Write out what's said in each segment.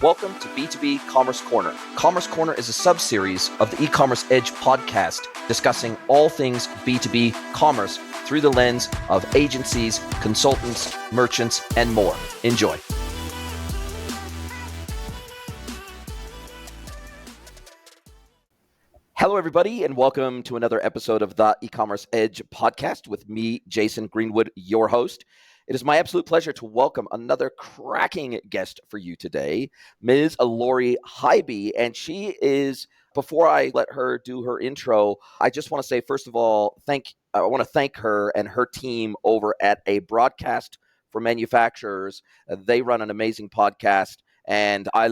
Welcome to B2B Commerce Corner. Commerce Corner is a sub-series of the E-Commerce Edge podcast discussing all things B2B commerce through the lens of agencies, consultants, merchants, and more. Enjoy. Hello, everybody, and welcome to another episode of the E-Commerce Edge podcast with me, Jason Greenwood, your host. It is my absolute pleasure to welcome another cracking guest for you today, Ms. Lori Highby. And she is, before I let her do her intro, I just want to say, first of all, I want to thank her and her team over at A Broadcast for Manufacturers. They run an amazing podcast. And I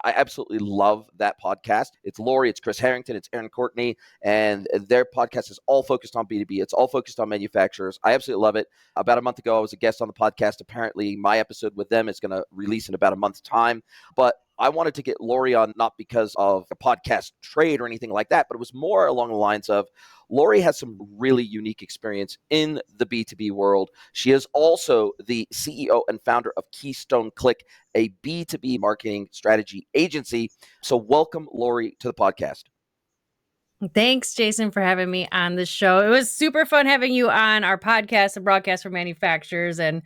absolutely love that podcast. It's Lori, it's Chris Harrington, it's Aaron Courtney, and their podcast is all focused on B2B. It's all focused on manufacturers. I absolutely love it. About a month ago, I was a guest on the podcast. Apparently, my episode with them is going to release in about a month's time. But I wanted to get Lori on not because of a podcast trade or anything like that, but it was more along the lines of Lori has some really unique experience in the B2B world. She is also the CEO and founder of Keystone Click, a B2B marketing strategy agency. So welcome, Lori, to the podcast. Thanks, Jason, for having me on the show. It was super fun having you on our podcast, The Broadcast for Manufacturers, and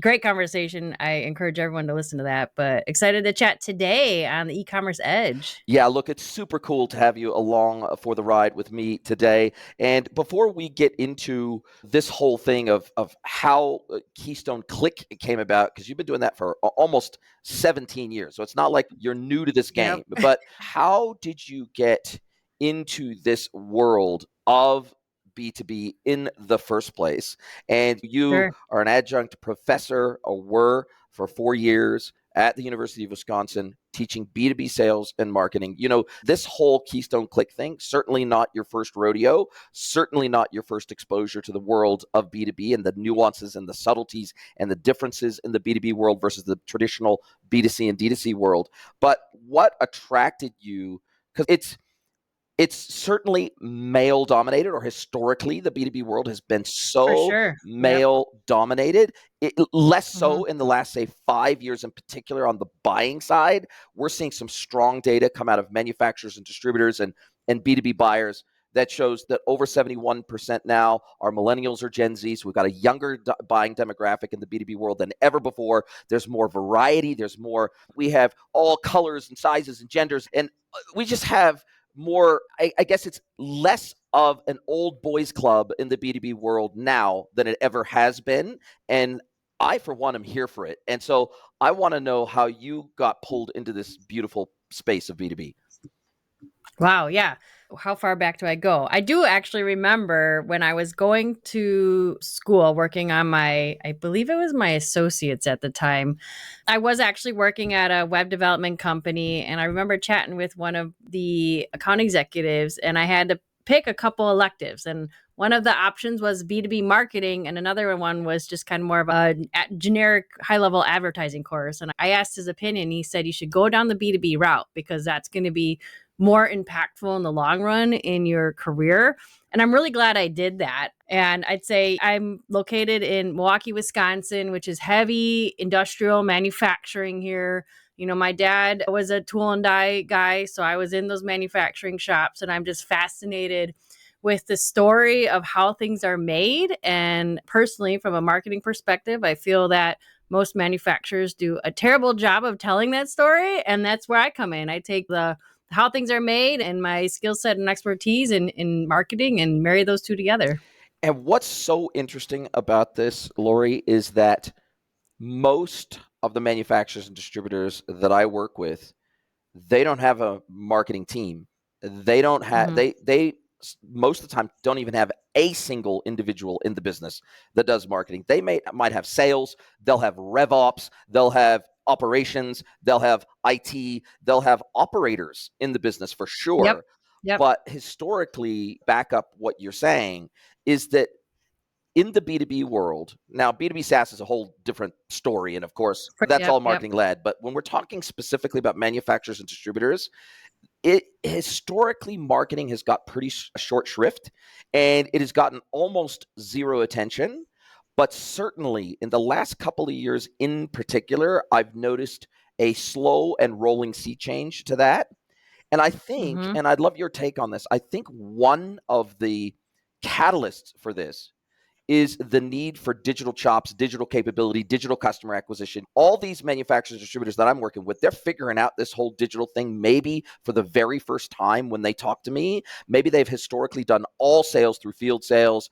great conversation. I encourage everyone to listen to that, but excited to chat today on the E-Commerce Edge. Yeah, look, it's super cool to have you along for the ride with me today. And before we get into this whole thing of how Keystone Click came about, because you've been doing that for almost 17 years, so it's not like you're new to this game, Yep. But how did you get into this world of B2B in the first place? And you are an adjunct professor, or were for 4 years at the University of Wisconsin, teaching B2B sales and marketing. You know, this whole Keystone Click thing, certainly not your first rodeo, certainly not your first exposure to the world of B2B and the nuances and the subtleties and the differences in the B2B world versus the traditional B2C and D2C world. But what attracted you? Because it's certainly male dominated, or historically the B2B world has been so male dominated. Less so in the last, say, 5 years in particular on the buying side. We're seeing some strong data come out of manufacturers and distributors and B2B buyers that shows that over 71% now are millennials or Gen Z. So we've got a younger buying demographic in the B2B world than ever before. There's more variety. We have all colors and sizes and genders. And we just have more, I guess it's less of an old boys club in the B2B world now than it ever has been. And I, for one, am here for it. And so I want to know how you got pulled into this beautiful space of B2B. Wow, yeah. How far back do I go? I do actually remember when I was going to school working on I believe it was my associates at the time. I was actually working at a web development company, and I remember chatting with one of the account executives, and I had to pick a couple electives. And one of the options was B2B marketing, and another one was just kind of more of a generic high-level advertising course. And I asked his opinion. He said you should go down the B2B route because that's going to be more impactful in the long run in your career. And I'm really glad I did that. And I'd say I'm located in Milwaukee, Wisconsin, which is heavy industrial manufacturing here. You know, my dad was a tool and die guy, so I was in those manufacturing shops, and I'm just fascinated with the story of how things are made. And personally, from a marketing perspective, I feel that most manufacturers do a terrible job of telling that story. And that's where I come in. I take how things are made and my skill set and expertise in marketing and marry those two together. And what's so interesting about this, Lori, is that most of the manufacturers and distributors that I work with, they don't have a marketing team. They don't have, they most of the time don't even have a single individual in the business that does marketing. They might have sales, they'll have rev ops, they'll have operations, they'll have IT, they'll have operators in the business for sure. Yep. But historically, back up what you're saying is that in the B2B world, now B2B SaaS is a whole different story. And of course, that's all marketing led. But when we're talking specifically about manufacturers and distributors, historically, marketing has got pretty short shrift, and it has gotten almost zero attention. But certainly in the last couple of years in particular, I've noticed a slow and rolling sea change to that. And I think, and I'd love your take on this, I think one of the catalysts for this is the need for digital chops, digital capability, digital customer acquisition. All these manufacturers, distributors that I'm working with, they're figuring out this whole digital thing maybe for the very first time when they talk to me. Maybe they've historically done all sales through field sales,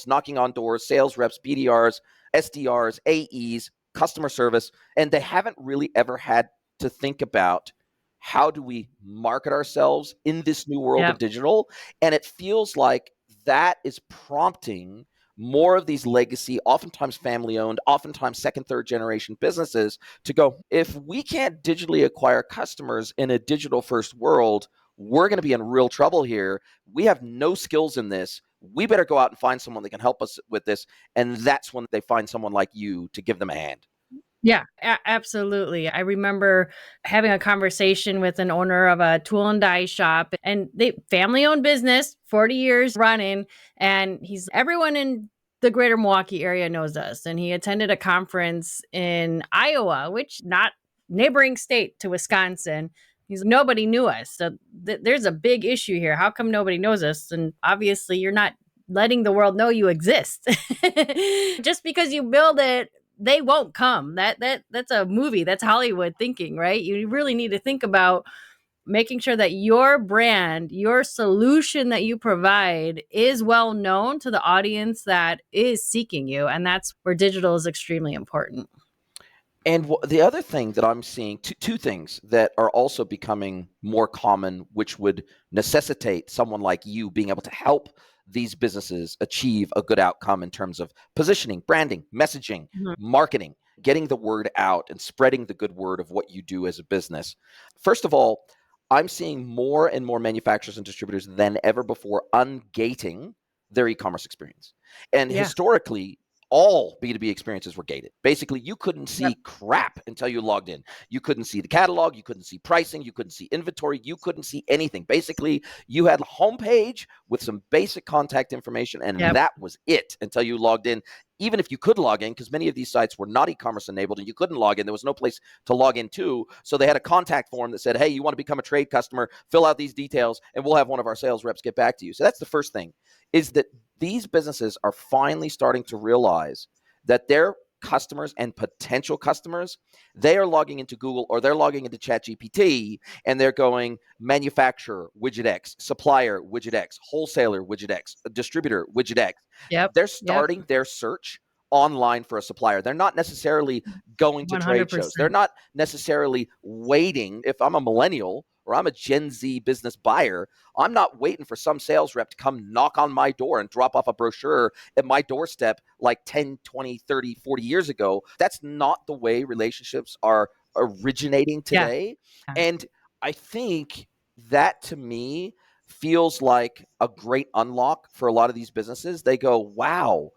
knocking on doors, sales reps, BDRs, SDRs, AEs, customer service, and they haven't really ever had to think about how do we market ourselves in this new world of digital. And it feels like that is prompting more of these legacy, oftentimes family owned, oftentimes second, third generation businesses to go, if we can't digitally acquire customers in a digital first world, we're going to be in real trouble here. We have no skills in this. We better go out and find someone that can help us with this. And that's when they find someone like you to give them a hand. Yeah, absolutely. I remember having a conversation with an owner of a tool and die shop, and they family-owned business, 40 years running, and everyone in the greater Milwaukee area knows us. And he attended a conference in Iowa, which not neighboring state to Wisconsin. Nobody knew us. So there's a big issue here. How come nobody knows us? And obviously you're not letting the world know you exist. Just because you build it, they won't come. That's a movie. That's Hollywood thinking, right? You really need to think about making sure that your brand, your solution that you provide is well known to the audience that is seeking you. And that's where digital is extremely important. And the other thing that I'm seeing, two things that are also becoming more common, which would necessitate someone like you being able to help these businesses achieve a good outcome in terms of positioning, branding, messaging, marketing, getting the word out and spreading the good word of what you do as a business. First of all, I'm seeing more and more manufacturers and distributors than ever before ungating their e-commerce experience. And historically, all B2B experiences were gated. Basically, you couldn't see crap until you logged in. You couldn't see the catalog. You couldn't see pricing. You couldn't see inventory. You couldn't see anything. Basically, you had a homepage with some basic contact information, and that was it until you logged in. Even if you could log in, because many of these sites were not e-commerce enabled and you couldn't log in, there was no place to log in to. So they had a contact form that said, hey, you want to become a trade customer, fill out these details, and we'll have one of our sales reps get back to you. So that's the first thing, is that these businesses are finally starting to realize that their customers and potential customers, they are logging into Google or they're logging into ChatGPT and they're going manufacturer, widget X, supplier, widget X, wholesaler, widget X, distributor, widget X. They're starting their search online for a supplier. They're not necessarily going to 100%. Trade shows. They're not necessarily waiting. If I'm a millennial or I'm a Gen Z business buyer, I'm not waiting for some sales rep to come knock on my door and drop off a brochure at my doorstep like 10, 20, 30, 40 years ago. That's not the way relationships are originating today. And I think that, to me, feels like a great unlock for a lot of these businesses. They go, wow,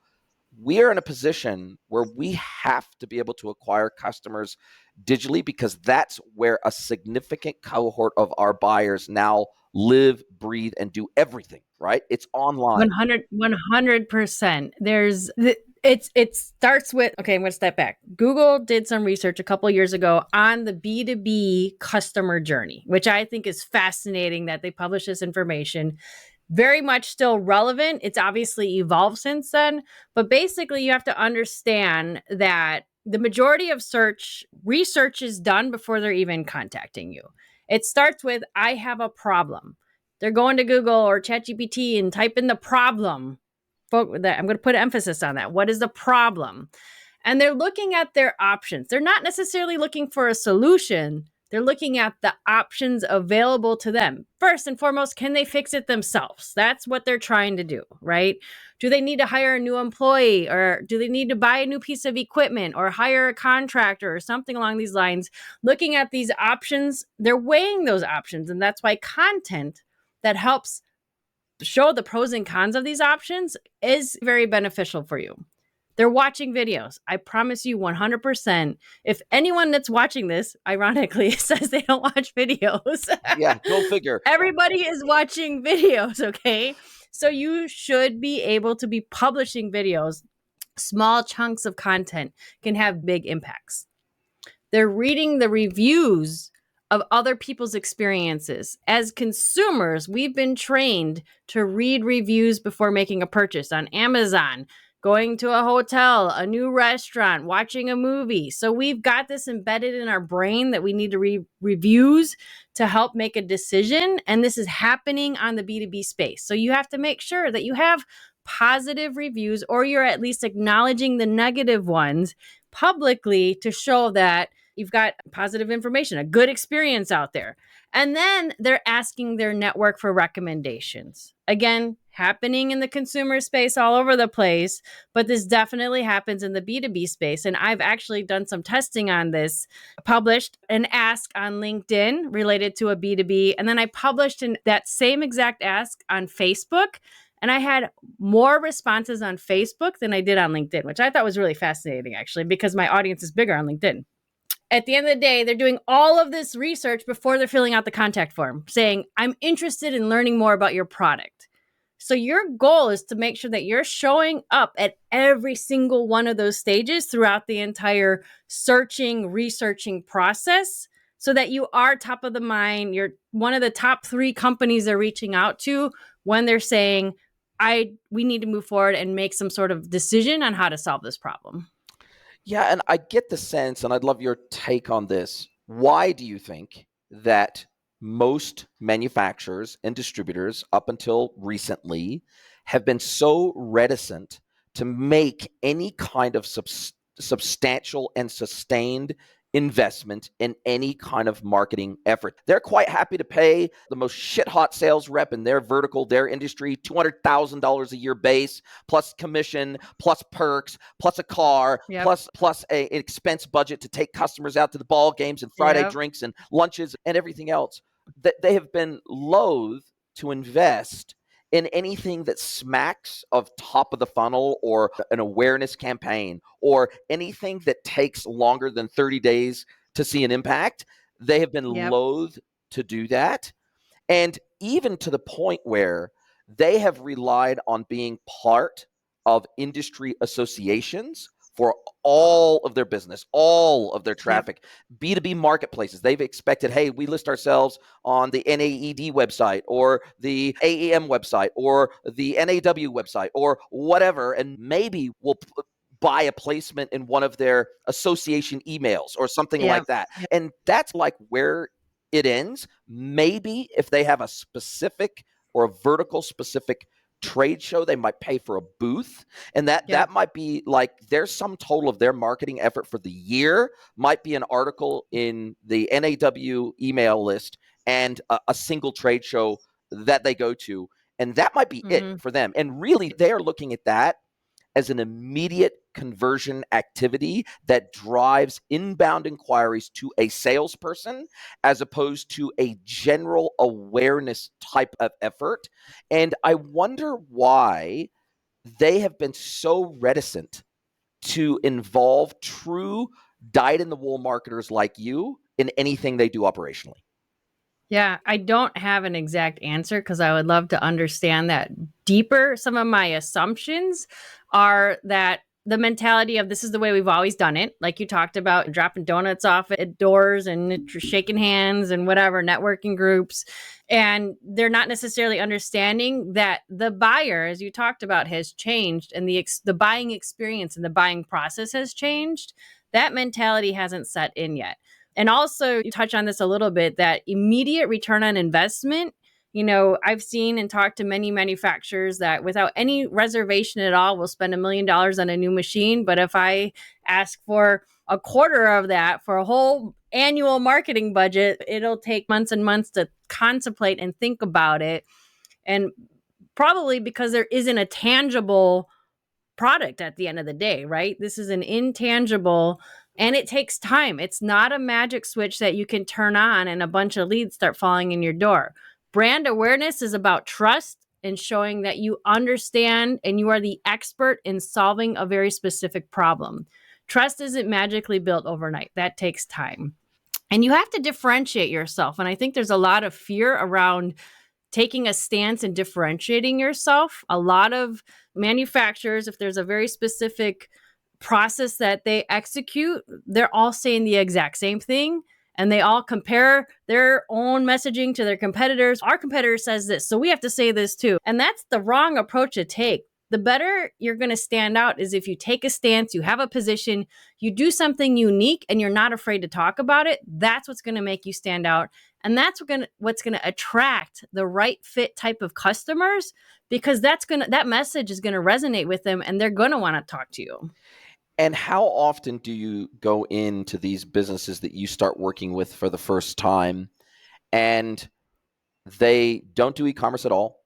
we are in a position where we have to be able to acquire customers digitally, because that's where a significant cohort of our buyers now live, breathe, and do everything, right? It's online. 100%. It starts with, okay, I'm going to step back. Google did some research a couple of years ago on the B2B customer journey, which I think is fascinating that they publish this information. Very much still relevant. It's obviously evolved since then, but basically you have to understand that the majority of search research is done before they're even contacting you. It starts with, I have a problem. They're going to Google or ChatGPT and type in the problem. I'm going to put emphasis on that. What is the problem? And they're looking at their options. They're not necessarily looking for a solution. They're looking at the options available to them. First and foremost, can they fix it themselves? That's what they're trying to do, right? Do they need to hire a new employee, or do they need to buy a new piece of equipment or hire a contractor or something along these lines? Looking at these options, they're weighing those options. And that's why content that helps show the pros and cons of these options is very beneficial for you. They're watching videos. I promise you 100%. If anyone that's watching this, ironically, says they don't watch videos. Yeah, go figure. Everybody is watching videos, okay? So you should be able to be publishing videos. Small chunks of content can have big impacts. They're reading the reviews of other people's experiences. As consumers, we've been trained to read reviews before making a purchase on Amazon, going to a hotel, a new restaurant, watching a movie. So we've got this embedded in our brain that we need to read reviews to help make a decision. And this is happening on the B2B space. So you have to make sure that you have positive reviews, or you're at least acknowledging the negative ones publicly to show that you've got positive information, a good experience out there. And then they're asking their network for recommendations. Again, happening in the consumer space all over the place, but this definitely happens in the B2B space. And I've actually done some testing on this, published an ask on LinkedIn related to a B2B. And then I published that same exact ask on Facebook. And I had more responses on Facebook than I did on LinkedIn, which I thought was really fascinating, actually, because my audience is bigger on LinkedIn. At the end of the day, they're doing all of this research before they're filling out the contact form, saying, I'm interested in learning more about your product. So your goal is to make sure that you're showing up at every single one of those stages throughout the entire searching, researching process, so that you are top of the mind. You're one of the top 3 companies they're reaching out to when they're saying, we need to move forward and make some sort of decision on how to solve this problem. Yeah, and I get the sense, and I'd love your take on this. Why do you think that most manufacturers and distributors up until recently have been so reticent to make any kind of substantial and sustained investment in any kind of marketing effort? They're quite happy to pay the most shit-hot sales rep in their vertical, their industry, $200,000 a year base, plus commission, plus perks, plus a car, plus an expense budget to take customers out to the ball games and Friday drinks and lunches and everything else. That they have been loath to invest in anything that smacks of top of the funnel or an awareness campaign or anything that takes longer than 30 days to see an impact. They have been loath to do that. And even to the point where they have relied on being part of industry associations for all of their business, all of their traffic, B2B marketplaces. They've expected, hey, we list ourselves on the NAED website or the AEM website or the NAW website or whatever, and maybe we'll buy a placement in one of their association emails or something like that. And that's like where it ends. Maybe if they have a specific or a vertical specific trade show, they might pay for a booth, and that might be like their sum total of their marketing effort for the year might be an article in the NAW email list and a single trade show that they go to, and that might be it for them. And really, they are looking at that as an immediate conversion activity that drives inbound inquiries to a salesperson as opposed to a general awareness type of effort. And I wonder why they have been so reticent to involve true dyed-in-the-wool marketers like you in anything they do operationally. Yeah, I don't have an exact answer because I would love to understand that deeper. Some of my assumptions are that the mentality of this is the way we've always done it. Like you talked about, dropping donuts off at doors and shaking hands and whatever, networking groups. And they're not necessarily understanding that the buyer, as you talked about, has changed, and the buying experience and the buying process has changed. That mentality hasn't set in yet. And also, you touch on this a little bit, that immediate return on investment. You know, I've seen and talked to many manufacturers that without any reservation at all will spend $1 million on a new machine. But if I ask for a quarter of that for a whole annual marketing budget, it'll take months and months to contemplate and think about it. And probably because there isn't a tangible product at the end of the day, right? This is an intangible, and it takes time. It's not a magic switch that you can turn on and a bunch of leads start falling in your door. Brand awareness is about trust and showing that you understand and you are the expert in solving a very specific problem. Trust isn't magically built overnight. That takes time. And you have to differentiate yourself. And I think there's a lot of fear around taking a stance and differentiating yourself. A lot of manufacturers, if there's a very specific process that they execute, they're all saying the exact same thing. And they all compare their own messaging to their competitors. Our competitor says this, so we have to say this too. And that's the wrong approach to take. The better you're going to stand out is if you take a stance, you have a position, you do something unique, and you're not afraid to talk about it. That's what's going to make you stand out. And that's what's going to attract the right fit type of customers, because that message is going to resonate with them, and they're going to want to talk to you. And how often do you go into these businesses that you start working with for the first time and they don't do e-commerce at all?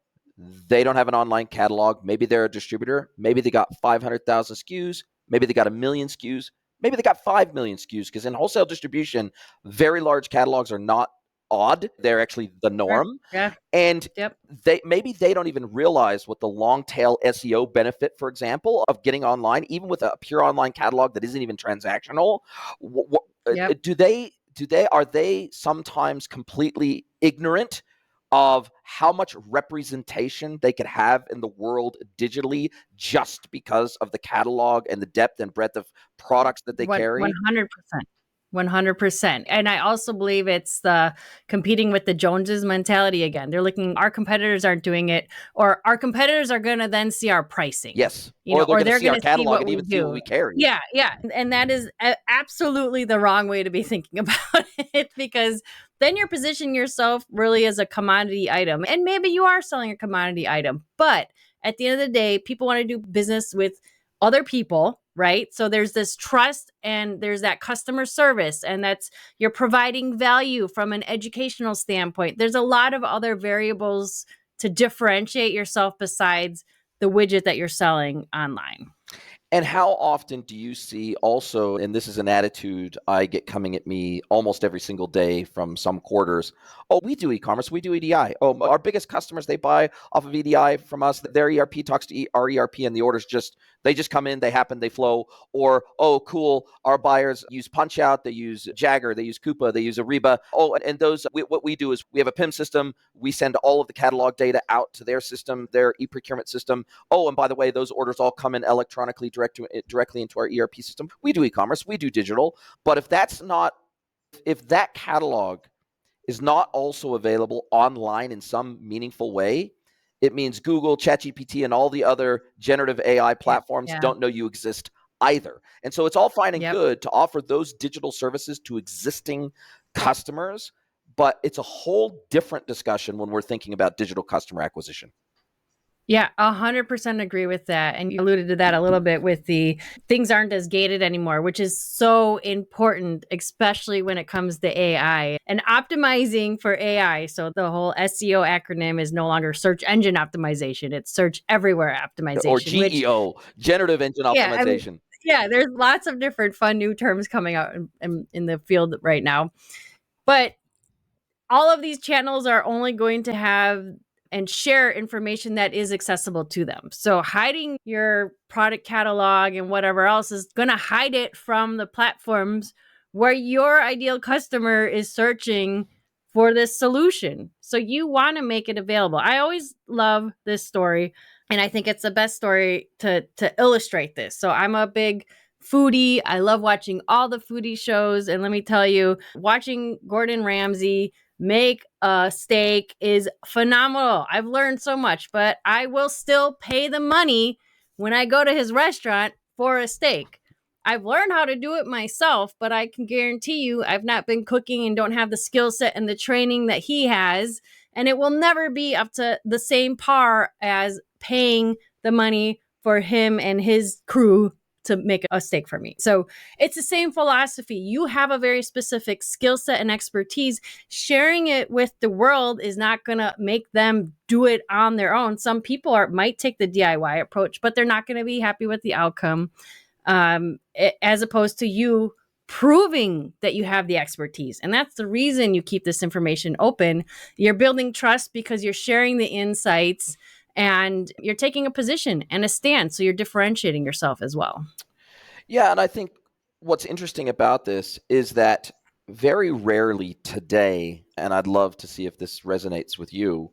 They don't have an online catalog. Maybe they're a distributor. Maybe they got 500,000 SKUs. Maybe they got 1 million SKUs. Maybe they got 5 million SKUs, because in wholesale distribution, very large catalogs are not odd. They're actually the norm. Yeah. And Yep. maybe they don't even realize what the long tail SEO benefit, for example, of getting online, even with a pure online catalog that isn't even transactional. Yep. Are they sometimes completely ignorant of how much representation they could have in the world digitally just because of the catalog and the depth and breadth of products that they carry? 100%. 100%. And I also believe it's the competing with the Joneses mentality again. They're looking, our competitors aren't doing it, or our competitors are going to then see our pricing. Yes. Or they're going to see our catalog and even see what we carry. Yeah. Yeah. And that is absolutely the wrong way to be thinking about it, because then you're positioning yourself really as a commodity item. And maybe you are selling a commodity item, but at the end of the day, people want to do business with other people, right? So there's this trust and there's that customer service, and that's, you're providing value from an educational standpoint. There's a lot of other variables to differentiate yourself besides the widget that you're selling online. And how often do you see also, and this is an attitude I get coming at me almost every single day from some quarters, oh, we do e-commerce, we do EDI. Oh, our biggest customers, they buy off of EDI from us. Their ERP talks to our ERP, and the orders they just come in, they happen, they flow. Or, oh, cool, our buyers use Punch-Out, they use Jagger, they use Coupa, they use Ariba. Oh, and those, what we do is we have a PIM system. We send all of the catalog data out to their system, their e-procurement system. Oh, and by the way, those orders all come in electronically directly into our ERP system. We do e-commerce, we do digital. But if that catalog is not also available online in some meaningful way, it means Google, ChatGPT, and all the other generative AI platforms don't know you exist either. And so it's all fine and good to offer those digital services to existing customers, but it's a whole different discussion when we're thinking about digital customer acquisition. Yeah, 100% agree with that. And you alluded to that a little bit with the things aren't as gated anymore, which is so important, especially when it comes to AI and optimizing for AI. So the whole SEO acronym is no longer search engine optimization. It's search everywhere optimization. Or GEO, generative engine optimization. Yeah, there's lots of different fun new terms coming out in the field right now. But all of these channels are only going to have and share information that is accessible to them. So hiding your product catalog and whatever else is going to hide it from the platforms where your ideal customer is searching for this solution. So you want to make it available. I always love this story, and I think it's the best story to illustrate this. So I'm a big foodie. I love watching all the foodie shows. And let me tell you, watching Gordon Ramsay make a steak is phenomenal. I've learned so much, but I will still pay the money when I go to his restaurant for a steak. I've learned how to do it myself, but I can guarantee you I've not been cooking and don't have the skill set and the training that he has. And it will never be up to the same par as paying the money for him and his crew to make a steak for me. So it's the same philosophy. You have a very specific skill set and expertise. Sharing it with the world is not going to make them do it on their own. Some people might take the DIY approach, but they're not going to be happy with the outcome, as opposed to you proving that you have the expertise. And that's the reason you keep this information open. You're building trust because you're sharing the insights, and you're taking a position and a stand. So you're differentiating yourself as well. Yeah. And I think what's interesting about this is that very rarely today, and I'd love to see if this resonates with you,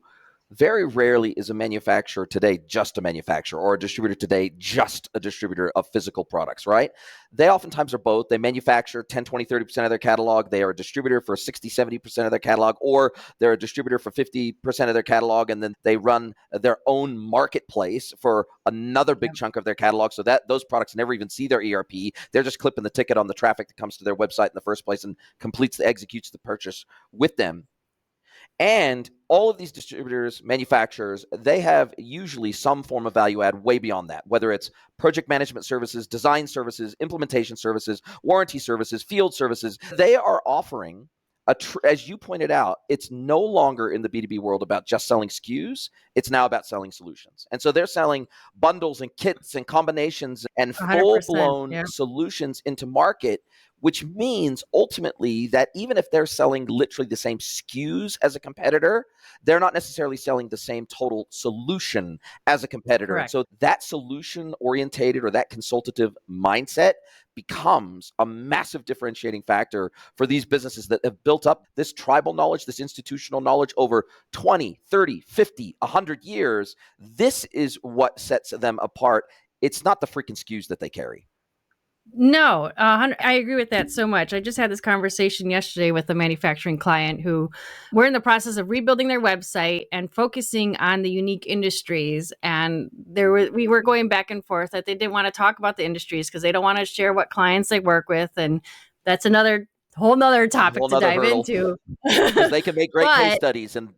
Very rarely is a manufacturer today just a manufacturer, or a distributor today just a distributor of physical products, right? They oftentimes are both. They manufacture 10, 20, 30% of their catalog. They are a distributor for 60, 70% of their catalog, or they're a distributor for 50% of their catalog, and then they run their own marketplace for another big chunk of their catalog, so that those products never even see their ERP. They're just clipping the ticket on the traffic that comes to their website in the first place and executes the purchase with them. And all of these distributors, manufacturers, they have usually some form of value add way beyond that, whether it's project management services, design services, implementation services, warranty services, field services. They are offering, as you pointed out, it's no longer in the B2B world about just selling SKUs. It's now about selling solutions. And so they're selling bundles and kits and combinations and 100%. full-blown solutions into market, which means ultimately that even if they're selling literally the same SKUs as a competitor, they're not necessarily selling the same total solution as a competitor. Correct. And so that solution orientated or that consultative mindset becomes a massive differentiating factor for these businesses that have built up this tribal knowledge, this institutional knowledge over 20, 30, 50, 100 years. This is what sets them apart. It's not the freaking SKUs that they carry. No, I agree with that so much. I just had this conversation yesterday with a manufacturing client who we're in the process of rebuilding their website and focusing on the unique industries. And we were going back and forth that they didn't want to talk about the industries because they don't want to share what clients they work with. And that's whole nother topic to dive hurdle. into. Because they can make great case studies and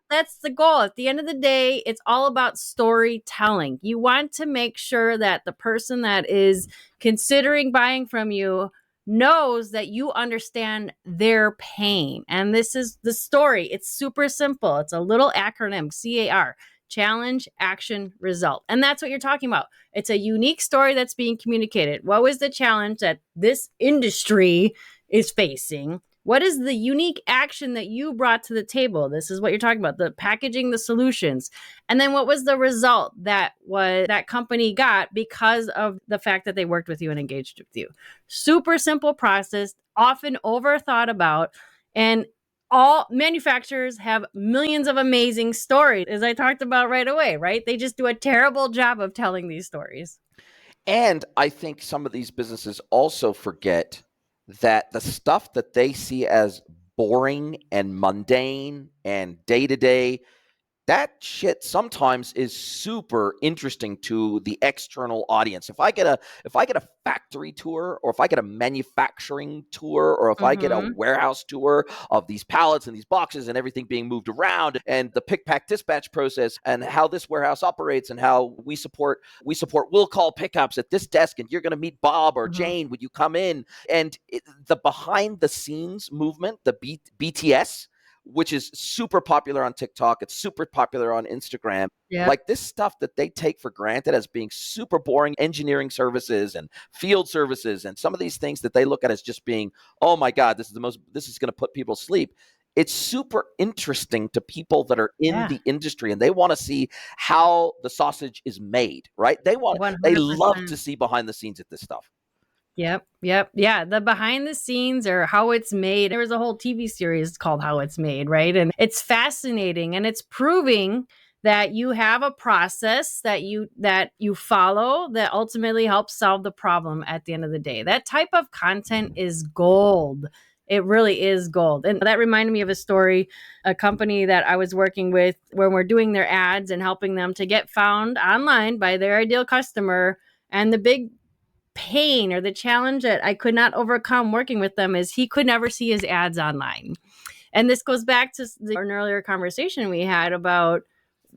that's the goal. At the end of the day, it's all about storytelling. You want to make sure that the person that is considering buying from you knows that you understand their pain. And this is the story. It's super simple. It's a little acronym, CAR. Challenge, action, result. And that's what you're talking about. It's a unique story that's being communicated. What was the challenge that this industry is facing? What is the unique action that you brought to the table? This is what you're talking about, the packaging, the solutions. And then what was the result that company got because of the fact that they worked with you and engaged with you? Super simple process, often overthought about. And all manufacturers have millions of amazing stories, as I talked about right away, right? They just do a terrible job of telling these stories. And I think some of these businesses also forget that the stuff that they see as boring and mundane and day-to-day, that shit sometimes is super interesting to the external audience. If I get a factory tour, or if I get a manufacturing tour, or if I get a warehouse tour of these pallets and these boxes and everything being moved around and the pick, pack, dispatch process and how this warehouse operates and how we support will call pickups at this desk, and you're going to meet Bob or Jane when you come in, and the behind the scenes movement, the BTS, which is super popular on TikTok. It's super popular on Instagram. Yeah. Like this stuff that they take for granted as being super boring engineering services and field services, and some of these things that they look at as just being, oh my God, this is going to put people to sleep. It's super interesting to people that are in the industry, and they want to see how the sausage is made, right? They love to see behind the scenes at this stuff. Yep. Yeah. The behind the scenes or how it's made. There was a whole TV series called How It's Made, right? And it's fascinating, and it's proving that you have a process that you follow that ultimately helps solve the problem at the end of the day. That type of content is gold. It really is gold. And that reminded me of a story, a company that I was working with when we're doing their ads and helping them to get found online by their ideal customer. And the big pain or the challenge that I could not overcome working with them is he could never see his ads online. And this goes back to an earlier conversation we had about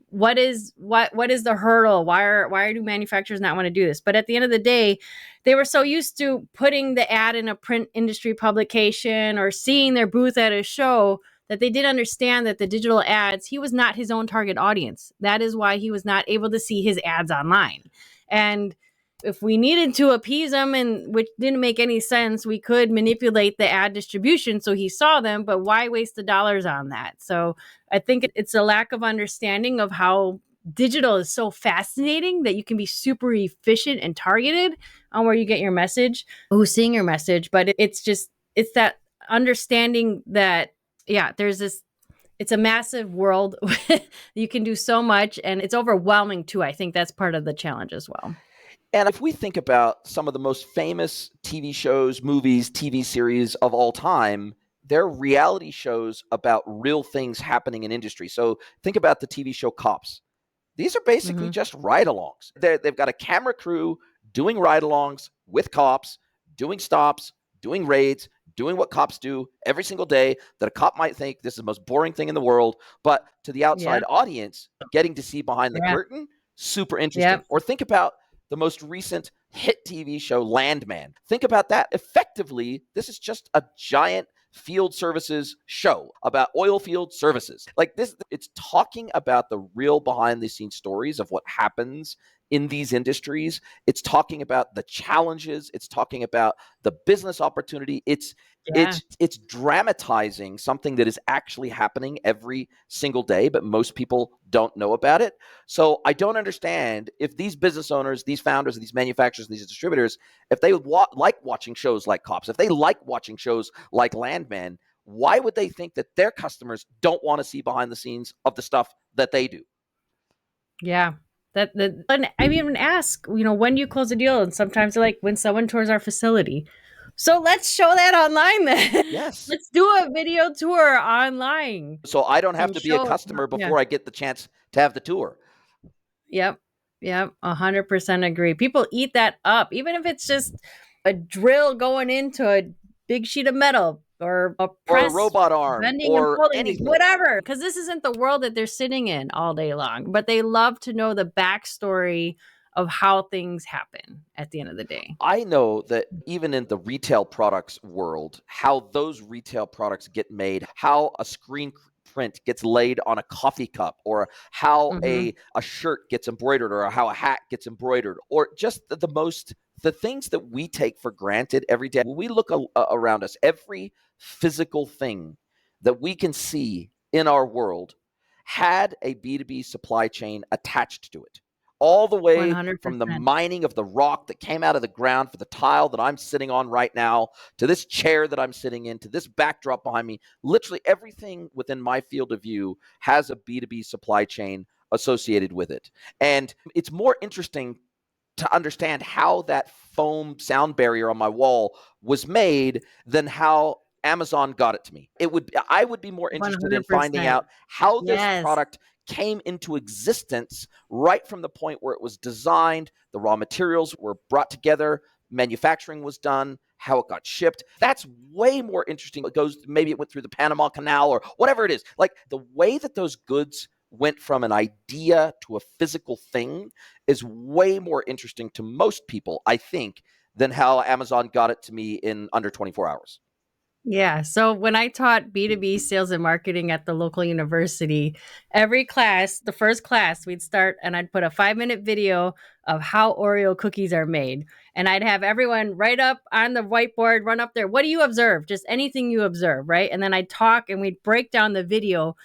what is the hurdle? Why do manufacturers not want to do this? But at the end of the day, they were so used to putting the ad in a print industry publication or seeing their booth at a show that they didn't understand that the digital ads, he was not his own target audience. That is why he was not able to see his ads online. And if we needed to appease him, and which didn't make any sense, we could manipulate the ad distribution so he saw them, but why waste the dollars on that? So I think it's a lack of understanding of how digital is so fascinating that you can be super efficient and targeted on where you get your message, who's seeing your message. But it's that understanding that, yeah, there's this it's a massive world. You can do so much, and it's overwhelming too. I think that's part of the challenge as well. And if we think about some of the most famous TV shows, movies, TV series of all time, they're reality shows about real things happening in industry. So think about the TV show Cops. These are basically just ride-alongs. They've got a camera crew doing ride-alongs with cops, doing stops, doing raids, doing what cops do every single day that a cop might think this is the most boring thing in the world. But to the outside audience, getting to see behind the curtain, super interesting. Or think about the most recent hit TV show, Landman. Think about that. Effectively, this is just a giant field services show about oil field services. Like this, it's talking about the real behind the scenes stories of what happens in these industries. It's talking about the challenges. It's talking about the business opportunity. It's dramatizing something that is actually happening every single day, but most people don't know about it. So I don't understand if these business owners, these founders, these manufacturers, these distributors, if they like watching shows like Cops, if they like watching shows like Landman, why would they think that their customers don't want to see behind the scenes of the stuff that they do? Yeah. And I even ask, when you close a deal, and sometimes they're like, when someone tours our facility. So let's show that online then. Yes. Let's do a video tour online. So I don't have to be a customer before I get the chance to have the tour. Yep. 100% agree. People eat that up, even if it's just a drill going into a big sheet of metal or a press, or a robot arm, bending or and pulling, anything, whatever. Because this isn't the world that they're sitting in all day long, but they love to know the backstory of how things happen at the end of the day. I know that even in the retail products world, how those retail products get made, how a screen print gets laid on a coffee cup, or how a shirt gets embroidered, or how a hat gets embroidered, or just the things that we take for granted every day. When we look around us, every physical thing that we can see in our world had a B2B supply chain attached to it. All the way 100%. From the mining of the rock that came out of the ground for the tile that I'm sitting on right now, to this chair that I'm sitting in, to this backdrop behind me. Literally everything within my field of view has a B2B supply chain associated with it. And it's more interesting to understand how that foam sound barrier on my wall was made than how Amazon got it to me. I would be more interested in finding 100%. out how this product came into existence right from the point where it was designed, the raw materials were brought together, manufacturing was done, how it got shipped. That's way more interesting. Maybe it went through the Panama Canal or whatever it is. Like the way that those goods went from an idea to a physical thing is way more interesting to most people, I think, than how Amazon got it to me in under 24 hours. Yeah. So when I taught B2B sales and marketing at the local university, every class, the first class, we'd start and I'd put a 5-minute video of how Oreo cookies are made. And I'd have everyone write up on the whiteboard, run up there. What do you observe? Just anything you observe, right? And then I'd talk and we'd break down the video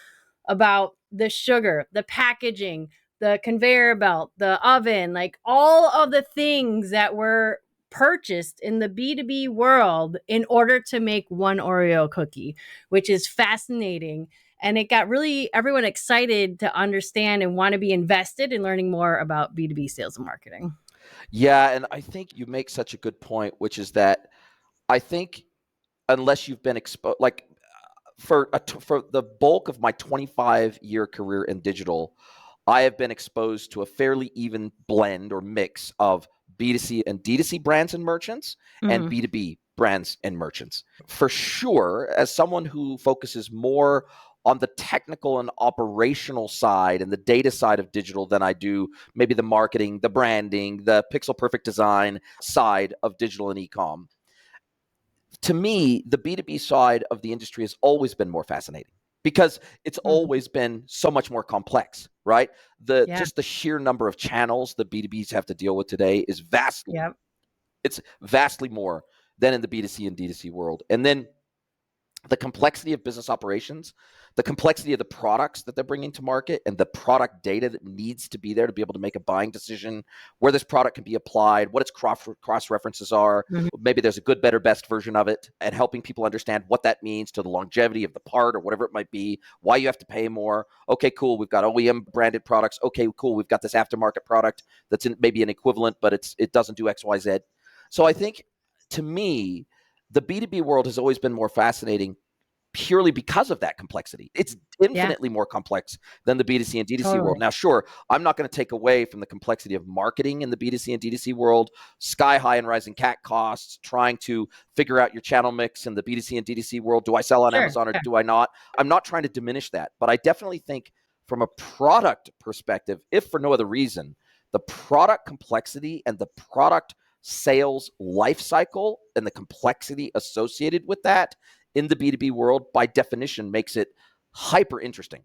about the sugar, the packaging, the conveyor belt, the oven, like all of the things that were purchased in the B2B world in order to make one Oreo cookie, which is fascinating. And it got really everyone excited to understand and want to be invested in learning more about B2B sales and marketing. Yeah, and I think you make such a good point, which is that I think unless you've been exposed, like for the bulk of my 25-year career in digital, I have been exposed to a fairly even blend or mix of B2C and D2C brands and merchants and B2B brands and merchants. For sure, as someone who focuses more on the technical and operational side and the data side of digital than I do maybe the marketing, the branding, the pixel perfect design side of digital and e-com, to me, the B2B side of the industry has always been more fascinating because it's always been so much more complex, right? Just the sheer number of channels that B2Bs have to deal with today is vastly, it's vastly more than in the B2C and D2C world. And then the complexity of business operations, the complexity of the products that they're bringing to market, and the product data that needs to be there to be able to make a buying decision, where this product can be applied, what its cross references are. Mhm. Maybe there's a good, better, best version of it, and helping people understand what that means to the longevity of the part or whatever it might be, why you have to pay more. Okay, cool. We've got OEM branded products. Okay, cool. We've got this aftermarket product that's maybe an equivalent, but it doesn't do X, Y, Z. So I think, to me, the B2B world has always been more fascinating purely because of that complexity. It's infinitely more complex than the B2C and D2C world. Now, sure, I'm not going to take away from the complexity of marketing in the B2C and D2C world, sky high and rising CAC costs, trying to figure out your channel mix in the B2C and D2C world. Do I sell on Amazon or do I not? I'm not trying to diminish that, but I definitely think from a product perspective, if for no other reason, the product complexity and the product sales life cycle and the complexity associated with that in the B2B world, by definition, makes it hyper interesting.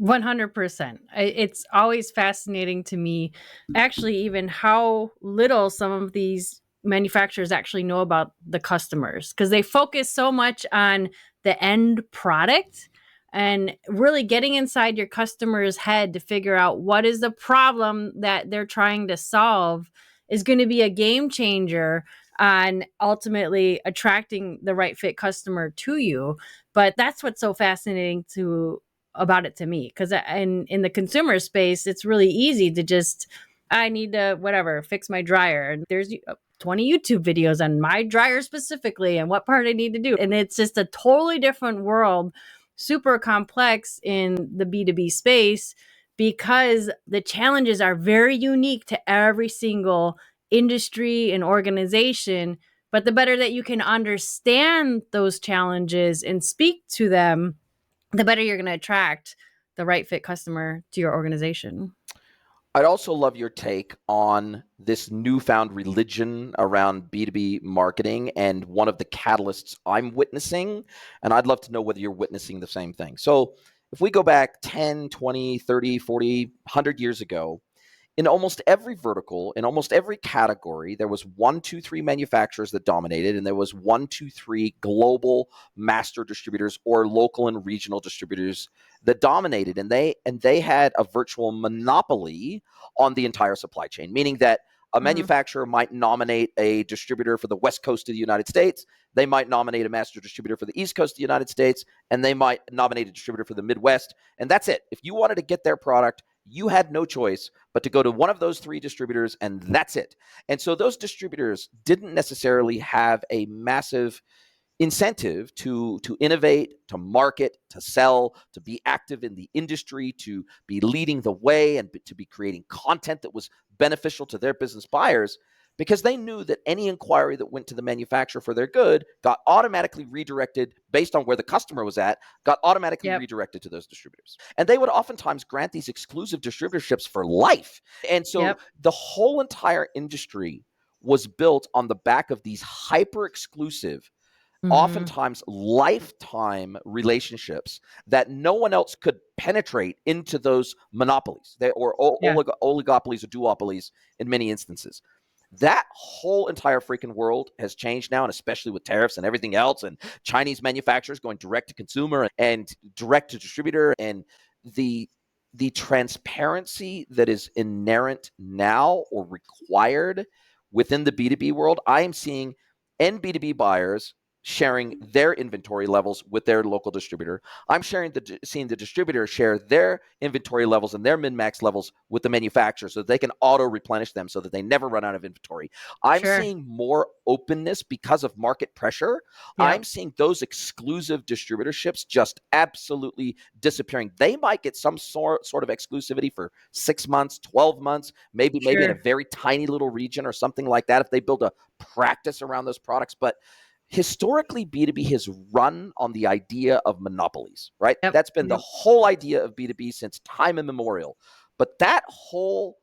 100%. It's always fascinating to me, actually, even how little some of these manufacturers actually know about the customers, because they focus so much on the end product, and really getting inside your customer's head to figure out what is the problem that they're trying to solve is going to be a game changer on ultimately attracting the right fit customer to you. But that's what's so fascinating about it to me, because in the consumer space, it's really easy to just, I need to whatever fix my dryer, and there's 20 YouTube videos on my dryer specifically and what part I need to do, and it's just a totally different world, super complex in the B2B space, because the challenges are very unique to every single industry and organization. But the better that you can understand those challenges and speak to them, the better you're going to attract the right fit customer to your organization. I'd also love your take on this newfound religion around B2B marketing and one of the catalysts I'm witnessing. And I'd love to know whether you're witnessing the same thing. So if we go back 10, 20, 30, 40, 100 years ago, in almost every vertical, in almost every category, there was 1, 2, 3 manufacturers that dominated, and there was 1, 2, 3 global master distributors or local and regional distributors that dominated, and they had a virtual monopoly on the entire supply chain, meaning that a manufacturer might nominate a distributor for the West Coast of the United States, they might nominate a master distributor for the East Coast of the United States, and they might nominate a distributor for the Midwest, and that's it. If you wanted to get their product, you had no choice but to go to one of those 3 distributors, and that's it. And so those distributors didn't necessarily have a massive incentive to innovate, to market, to sell, to be active in the industry, to be leading the way, and to be creating content that was beneficial to their business buyers, because they knew that any inquiry that went to the manufacturer for their good got automatically redirected based on where the customer was at, got automatically redirected to those distributors. And they would oftentimes grant these exclusive distributorships for life. And so the whole entire industry was built on the back of these hyper exclusive, oftentimes lifetime relationships that no one else could penetrate into those monopolies, or oligopolies or duopolies in many instances. That whole entire freaking world has changed now, and especially with tariffs and everything else, and Chinese manufacturers going direct to consumer and direct to distributor, and the transparency that is inherent now or required within the B2B world. I am seeing end B2B buyers sharing their inventory levels with their local distributor. I'm seeing the distributor share their inventory levels and their min-max levels with the manufacturer so that they can auto-replenish them so that they never run out of inventory. I'm seeing more openness because of market pressure. I'm seeing those exclusive distributorships just absolutely disappearing. They might get some sort of exclusivity for 6 months, 12 months, maybe in a very tiny little region or something like that if they build a practice around those products. But historically, B2B has run on the idea of monopolies, right? That's been the whole idea of B2B since time immemorial. But that whole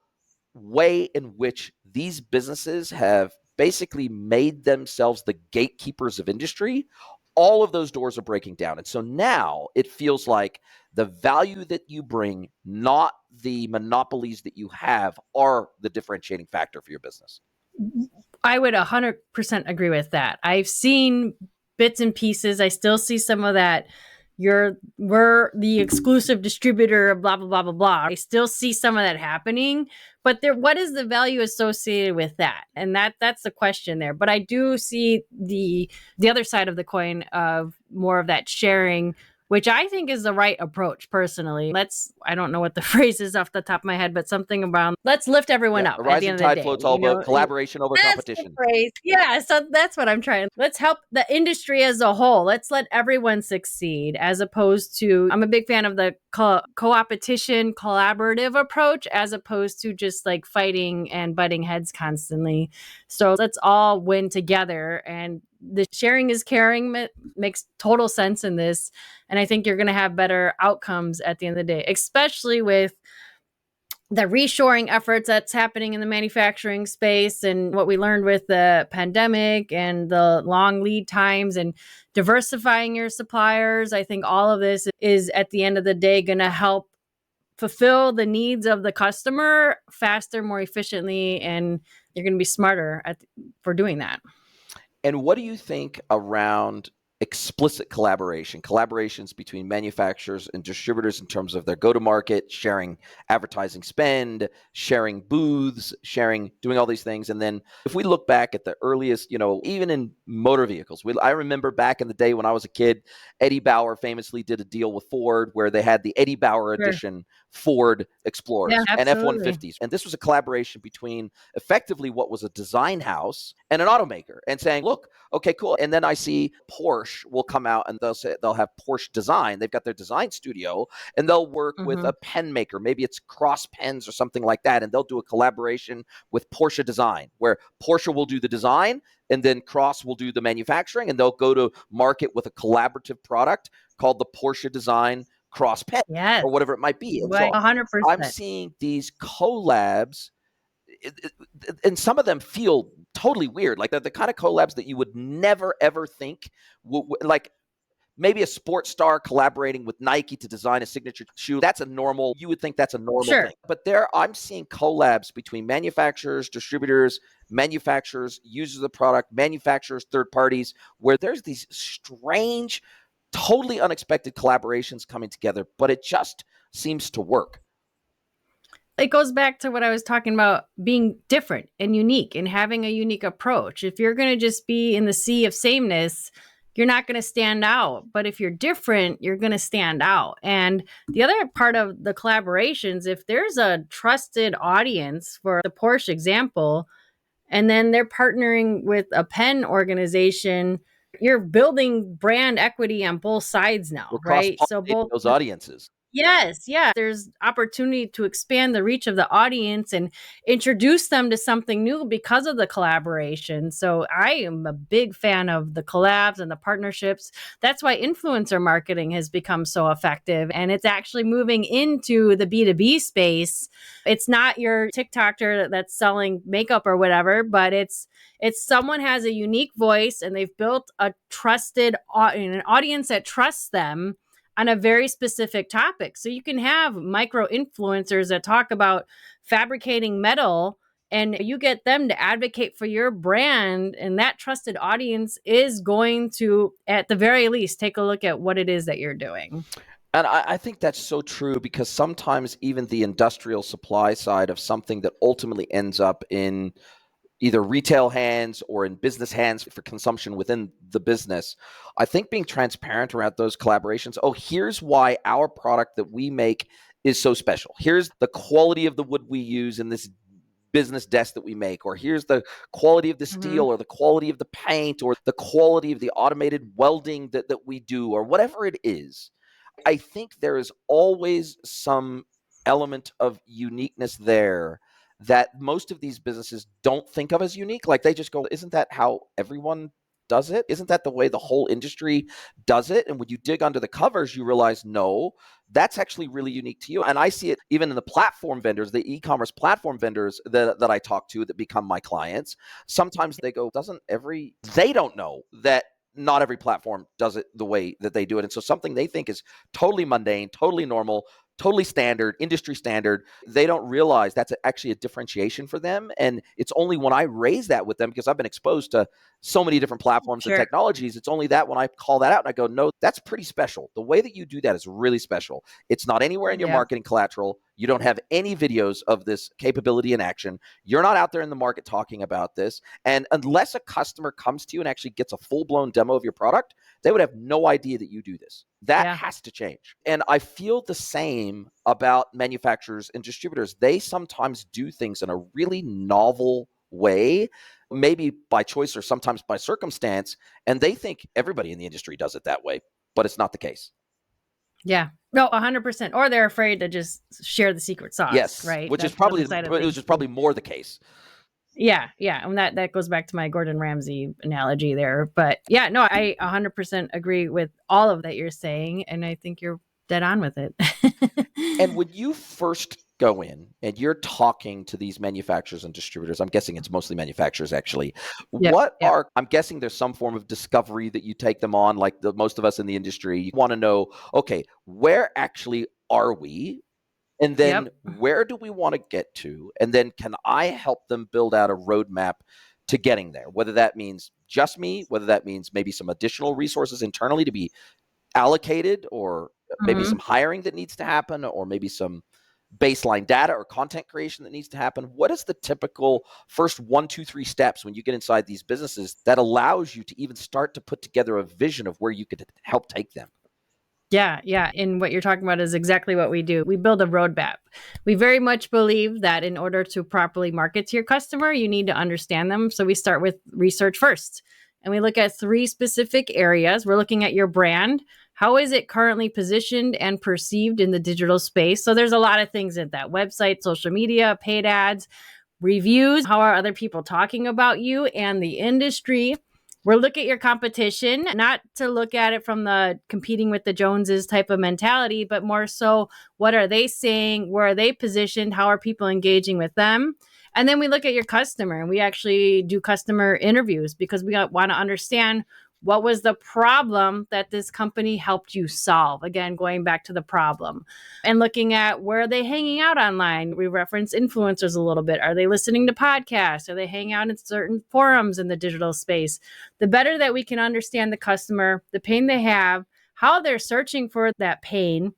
way in which these businesses have basically made themselves the gatekeepers of industry, all of those doors are breaking down. And so now it feels like the value that you bring, not the monopolies that you have, are the differentiating factor for your business. I would 100% agree with that. I've seen bits and pieces. I still see some of that. We're the exclusive distributor of blah blah blah blah blah. I still see some of that happening, but what is the value associated with that? And that's the question there. But I do see the other side of the coin of more of that sharing, which I think is the right approach personally. I don't know what the phrase is off the top of my head, but something around let's lift everyone up A at the rising end of the tide day. floats all boats. Collaboration over That's the competition. phrase. Yeah, so that's what I'm trying. Let's help the industry as a whole. Let's let everyone succeed, as opposed to, I'm a big fan of the co-opetition, collaborative approach, as opposed to just like fighting and butting heads constantly. So let's all win together, and the sharing is caring makes total sense in this. And I think you're going to have better outcomes at the end of the day, especially with the reshoring efforts that's happening in the manufacturing space, and what we learned with the pandemic and the long lead times and diversifying your suppliers. I think all of this is at the end of the day going to help fulfill the needs of the customer faster, more efficiently, and you're going to be smarter for doing that. And what do you think around explicit collaborations between manufacturers and distributors in terms of their go-to-market, sharing advertising spend, sharing booths, doing all these things? And then if we look back at the earliest, even in motor vehicles, I remember back in the day when I was a kid, Eddie Bauer famously did a deal with Ford where they had the Eddie Bauer edition Ford Explorers and F-150s. And this was a collaboration between effectively what was a design house and an automaker, and saying, look, okay, cool. And then I see Porsche will come out and they'll have Porsche design. They've got their design studio, and they'll work with a pen maker. Maybe it's Cross Pens or something like that. And they'll do a collaboration with Porsche Design, where Porsche will do the design and then Cross will do the manufacturing, and they'll go to market with a collaborative product called the Porsche Design Cross Pen, or whatever it might be. And right, 100%. I'm seeing these collabs, and some of them feel totally weird. Like they're the kind of collabs that you would never, ever think like maybe a sports star collaborating with Nike to design a signature shoe. You would think that's a normal thing. But I'm seeing collabs between manufacturers, distributors, manufacturers, users of the product, manufacturers, third parties, where there's these strange, totally unexpected collaborations coming together, but it just seems to work. It goes back to what I was talking about, being different and unique and having a unique approach. If you're going to just be in the sea of sameness, you're not going to stand out. But if you're different, you're going to stand out. And the other part of the collaborations, if there's a trusted audience, for the Porsche example, and then they're partnering with a pen organization, you're building brand equity on both sides now, right? So both those audiences. Yes, yeah. There's opportunity to expand the reach of the audience and introduce them to something new because of the collaboration. So I am a big fan of the collabs and the partnerships. That's why influencer marketing has become so effective, and it's actually moving into the B2B space. It's not your TikToker that's selling makeup or whatever, but it's someone has a unique voice and they've built an audience that trusts them on a very specific topic. So you can have micro influencers that talk about fabricating metal, and you get them to advocate for your brand, and that trusted audience is going to, at the very least, take a look at what it is that you're doing. And I think that's so true, because sometimes even the industrial supply side of something that ultimately ends up in either retail hands or in business hands for consumption within the business, I think being transparent around those collaborations. Oh, here's why our product that we make is so special. Here's the quality of the wood we use in this business desk that we make, or here's the quality of the steel, or the quality of the paint, or the quality of the automated welding that we do, or whatever it is. I think there is always some element of uniqueness there that most of these businesses don't think of as unique. Like they just go, isn't that how everyone does it? Isn't that the way the whole industry does it? And when you dig under the covers, you realize, no, that's actually really unique to you. And I see it even in the platform vendors, the e-commerce platform vendors that I talk to that become my clients. Sometimes they go, they don't know that not every platform does it the way that they do it. And so something they think is totally mundane, totally normal, totally standard, industry standard. They don't realize that's actually a differentiation for them. And it's only when I raise that with them, because I've been exposed to so many different platforms and technologies, it's only that when I call that out and I go, no, that's pretty special. The way that you do that is really special. It's not anywhere in your marketing collateral. You don't have any videos of this capability in action. You're not out there in the market talking about this. And unless a customer comes to you and actually gets a full-blown demo of your product, they would have no idea that you do this. That has to change. And I feel the same about manufacturers and distributors. They sometimes do things in a really novel way, maybe by choice or sometimes by circumstance, and they think everybody in the industry does it that way, but it's not the case. Yeah. No, 100%. Or they're afraid to just share the secret sauce, right? Which is probably more the case. Yeah. And that goes back to my Gordon Ramsay analogy there. But yeah, no, I 100% agree with all of that you're saying. And I think you're dead on with it. And when you first go in and you're talking to these manufacturers and distributors, I'm guessing it's mostly manufacturers actually. I'm guessing there's some form of discovery that you take them on, like most of us in the industry. You want to know, okay, where actually are we? And then where do we want to get to? And then can I help them build out a roadmap to getting there? Whether that means just me, whether that means maybe some additional resources internally to be allocated, or maybe some hiring that needs to happen, or maybe some baseline data or content creation that needs to happen. What is the typical first 1, 2, 3 steps when you get inside these businesses that allows you to even start to put together a vision of where you could help take them? Yeah. And what you're talking about is exactly what we do. We build a roadmap. We very much believe that in order to properly market to your customer, you need to understand them. So we start with research first. And we look at 3 specific areas. We're looking at your brand. How is it currently positioned and perceived in the digital space? So there's a lot of things in that: website, social media, paid ads, reviews. How are other people talking about you and the industry? We'll look at your competition, not to look at it from the competing with the Joneses type of mentality, but more so, what are they saying? Where are they positioned? How are people engaging with them? And then we look at your customer, and we actually do customer interviews because we want to understand what was the problem that this company helped you solve. Again, going back to the problem and looking at where are they hanging out online. We reference influencers a little bit. Are they listening to podcasts? Are they hanging out in certain forums in the digital space? The better that we can understand the customer, the pain they have, how they're searching for that pain,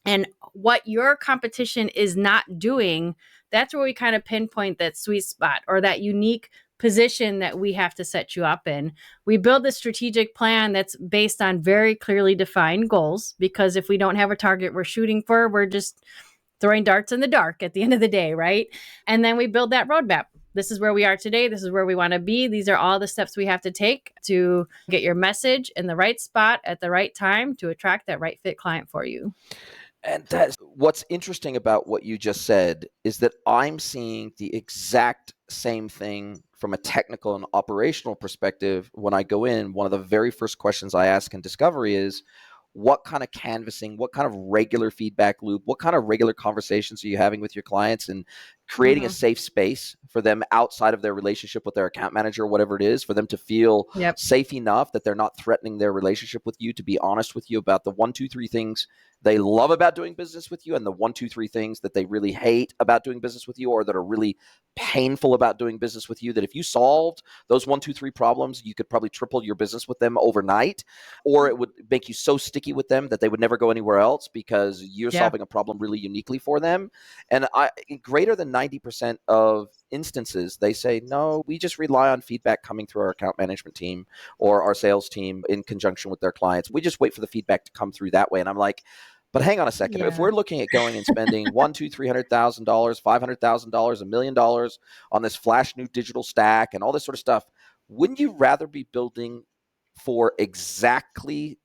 and what your competition is not doing, that's where we kind of pinpoint that sweet spot or that unique position that we have to set you up in. We build a strategic plan that's based on very clearly defined goals, because if we don't have a target we're shooting for, we're just throwing darts in the dark at the end of the day, right? And then we build that roadmap. This is where we are today. This is where we want to be. These are all the steps we have to take to get your message in the right spot at the right time to attract that right fit client for you. And that's what's interesting about what you just said, is that I'm seeing the exact same thing from a technical and operational perspective. When I go in, one of the very first questions I ask in discovery is, what kind of canvassing, what kind of regular feedback loop, what kind of regular conversations are you having with your clients, and creating a safe space for them outside of their relationship with their account manager, whatever it is, for them to feel safe enough that they're not threatening their relationship with you, to be honest with you about the 1, 2, 3 things they love about doing business with you, and the 1, 2, 3 things that they really hate about doing business with you, or that are really painful about doing business with you, that if you solved those 1, 2, 3 problems, you could probably triple your business with them overnight, or it would make you so sticky with them that they would never go anywhere else because you're solving a problem really uniquely for them. And greater than 90% of instances, they say, no, we just rely on feedback coming through our account management team or our sales team in conjunction with their clients. We just wait for the feedback to come through that way. And I'm like, but hang on a second. If we're looking at going and spending $100,000, $200,000, $300,000, $500,000, $1 million on this flash new digital stack and all this sort of stuff, wouldn't you rather be building for exactly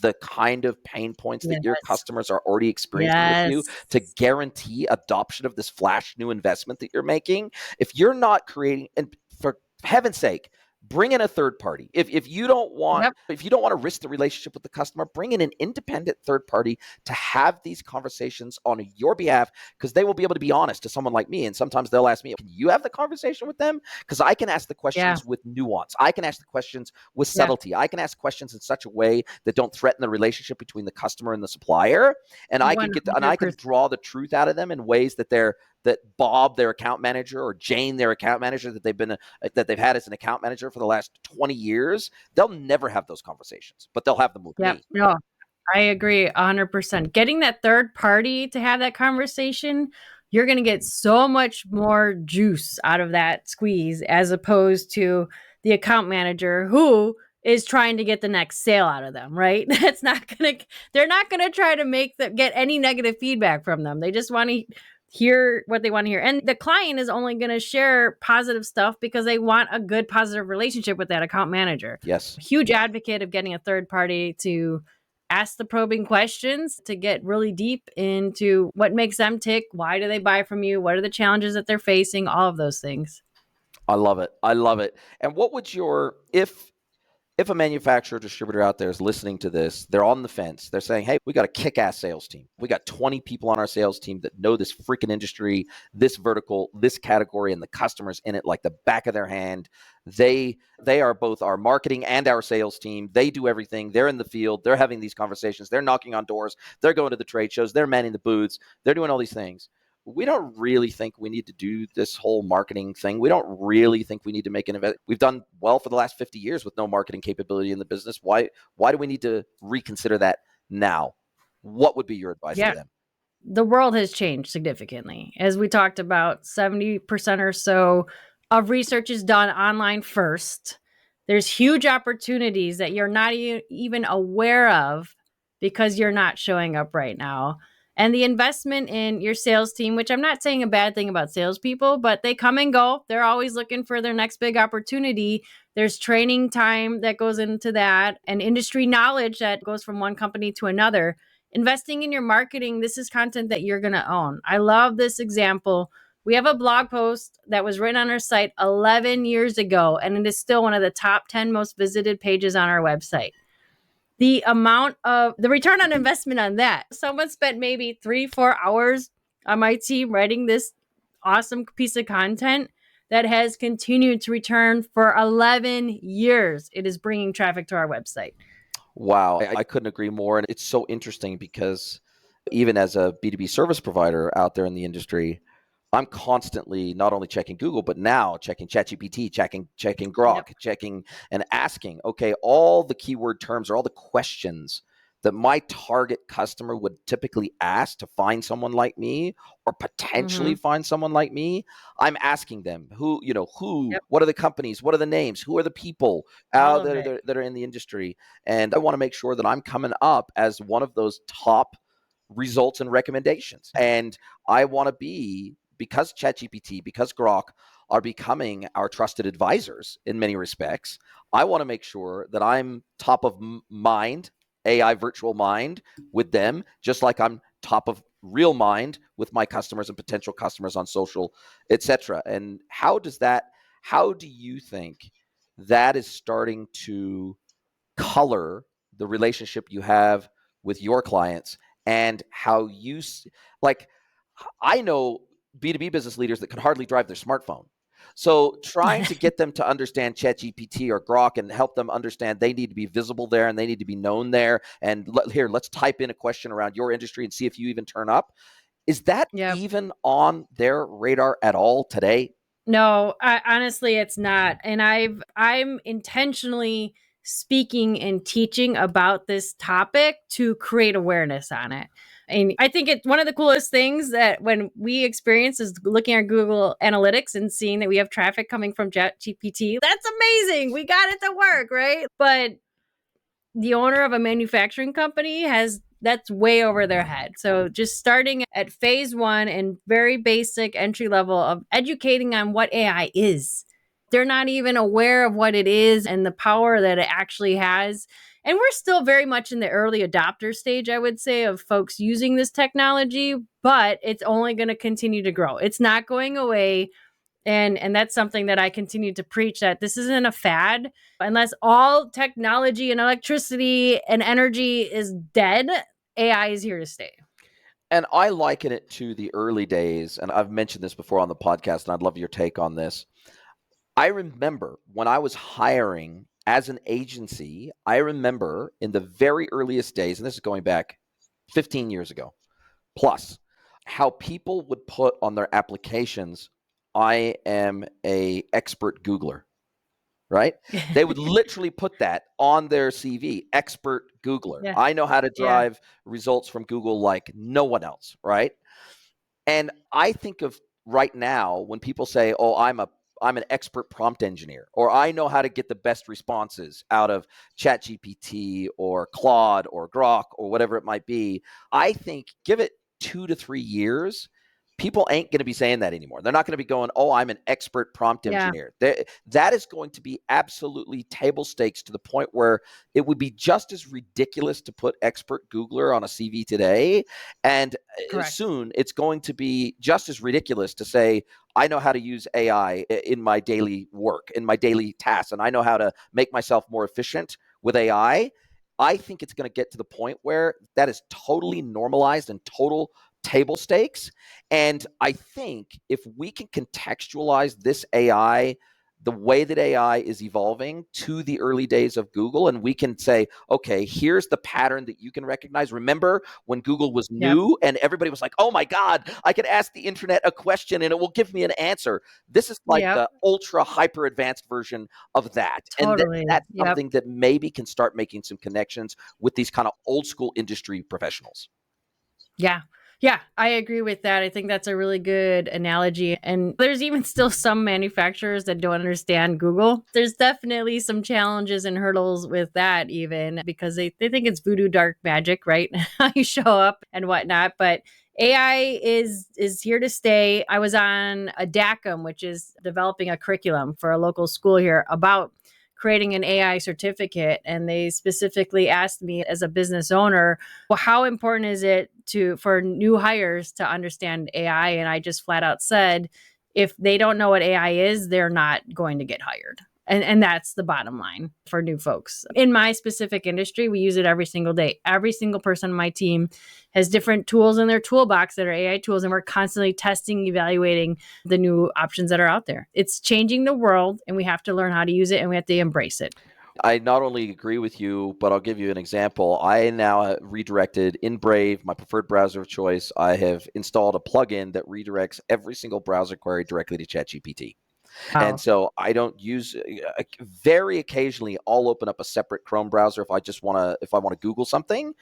the kind of pain points that your customers are already experiencing with you, to guarantee adoption of this flash new investment that you're making? If you're not creating, and for heaven's sake, bring in a third party. If you don't want Yep. if you don't want to risk the relationship with the customer, bring in an independent third party to have these conversations on your behalf, because they will be able to be honest to someone like me. And sometimes they'll ask me, can you have the conversation with them? Because I can ask the Yeah. questions with nuance. I can ask the questions with Yeah. subtlety. I can ask questions in such a way that don't threaten the relationship between the customer and the supplier. And I can and I can 100%. draw the truth out of them in ways that Bob, their account manager, or Jane, their account manager, that they've had as an account manager for the last 20 years, they'll never have those conversations, but they'll have them with Yep. me. No, I agree 100%. Getting that third party to have that conversation, you're going to get so much more juice out of that squeeze, as opposed to the account manager who is trying to get the next sale out of them, right? They're not going to try to get any negative feedback from them. They just want to hear what they want to hear. And the client is only going to share positive stuff because they want a good, positive relationship with that account manager. Yes. Huge advocate of getting a third party to ask the probing questions, to get really deep into what makes them tick. Why do they buy from you? What are the challenges that they're facing? All of those things. I love it. I love it. And what would if a manufacturer distributor out there is listening to this, they're on the fence. They're saying, hey, we got a kick-ass sales team. We got 20 people on our sales team that know this freaking industry, this vertical, this category, and the customers in it like the back of their hand. They are both our marketing and our sales team. They do everything. They're in the field. They're having these conversations. They're knocking on doors. They're going to the trade shows. They're manning the booths. They're doing all these things. We don't really think we need to do this whole marketing thing. We don't really think we need to make an event. We've done well for the last 50 years with no marketing capability in the business. Why do we need to reconsider that now? What would be your advice to them? The world has changed significantly. As we talked about, 70% or so of research is done online first. There's huge opportunities that you're not even aware of because you're not showing up right now. And the investment in your sales team, which I'm not saying a bad thing about salespeople, but they come and go. They're always looking for their next big opportunity. There's training time that goes into that, and industry knowledge that goes from one company to another. Investing in your marketing, this is content that you're going to own. I love this example. We have a blog post that was written on our site 11 years ago, and it is still one of the top 10 most visited pages on our website. The return on investment on that, someone spent maybe 3-4 hours on my team writing this awesome piece of content that has continued to return for 11 years. It is bringing traffic to our website. Wow, I couldn't agree more. And it's so interesting because even as a B2B service provider out there in the industry, I'm constantly not only checking Google, but now checking ChatGPT, checking Grok, checking and asking, okay, all the keyword terms or all the questions that my target customer would typically ask to find someone like me or potentially find someone like me. I'm asking them what are the companies, what are the names, who are the people that are in the industry. And I want to make sure that I'm coming up as one of those top results and recommendations. And I want to be, because ChatGPT, because Grok are becoming our trusted advisors in many respects, I want to make sure that I'm top of mind, AI virtual mind with them, just like I'm top of real mind with my customers and potential customers on social, etc. And how do you think that is starting to color the relationship you have with your clients, and how I know B2B business leaders that can hardly drive their smartphone. So trying to get them to understand ChatGPT or Grok and help them understand they need to be visible there and they need to be known there. And let's type in a question around your industry and see if you even turn up. Is that even on their radar at all today? No, honestly, it's not. And I'm intentionally speaking and teaching about this topic to create awareness on it. And I think it's one of the coolest things that when we experience is looking at Google Analytics and seeing that we have traffic coming from ChatGPT. That's amazing. We got it to work, right? But the owner of a manufacturing company that's way over their head. So just starting at phase 1 and very basic entry level of educating on what AI is. They're not even aware of what it is and the power that it actually has. And we're still very much in the early adopter stage, I would say, of folks using this technology, but it's only going to continue to grow. It's not going away. And that's something that I continue to preach, that this isn't a fad. Unless all technology and electricity and energy is dead, AI is here to stay. And I liken it to the early days, and I've mentioned this before on the podcast, and I'd love your take on this. I remember when I was hiring as an agency, I remember in the very earliest days, and this is going back 15 years ago plus, how people would put on their applications, I am a expert Googler, right? They would literally put that on their CV, expert Googler. Yeah. I know how to Yeah. drive results from Google like no one else, right? And I think of right now when people say, "Oh, I'm an expert prompt engineer," or "I know how to get the best responses out of ChatGPT or Claude or Grok or whatever it might be." I think give it 2 to 3 years, people ain't going to be saying that anymore. They're not going to be going, "Oh, I'm an expert prompt Yeah. engineer." That is going to be absolutely table stakes to the point where it would be just as ridiculous to put expert Googler on a CV today. And Correct. soon it's going to be just as ridiculous to say, I know how to use AI in my daily work, in my daily tasks, and I know how to make myself more efficient with AI. I think it's going to get to the point where that is totally normalized and total table stakes. And I think if we can contextualize this AI, the way that AI is evolving to the early days of Google, and we can say, okay, here's the pattern that you can recognize. Remember when Google was new and everybody was like, oh my God, I can ask the internet a question and it will give me an answer. This is like the ultra hyper advanced version of that. Totally. And that's something that maybe can start making some connections with these kind of old school industry professionals. Yeah. Yeah, I agree with that. I think that's a really good analogy. And there's even still some manufacturers that don't understand Google. There's definitely some challenges and hurdles with that, even because they think it's voodoo dark magic, right? How you show up and whatnot. But AI is here to stay. I was on a DACM, which is developing a curriculum for a local school here about creating an AI certificate. And they specifically asked me as a business owner, well, how important is it for new hires to understand AI? And I just flat out said, if they don't know what AI is, they're not going to get hired. And that's the bottom line for new folks. In my specific industry, we use it every single day. Every single person on my team has different tools in their toolbox that are AI tools, and we're constantly testing, evaluating the new options that are out there. It's changing the world, and we have to learn how to use it, and we have to embrace it. I not only agree with you, but I'll give you an example. I now have redirected in Brave, my preferred browser of choice. I have installed a plugin that redirects every single browser query directly to ChatGPT. Wow. And so I don't use very occasionally I'll open up a separate Chrome browser if I want to Google something.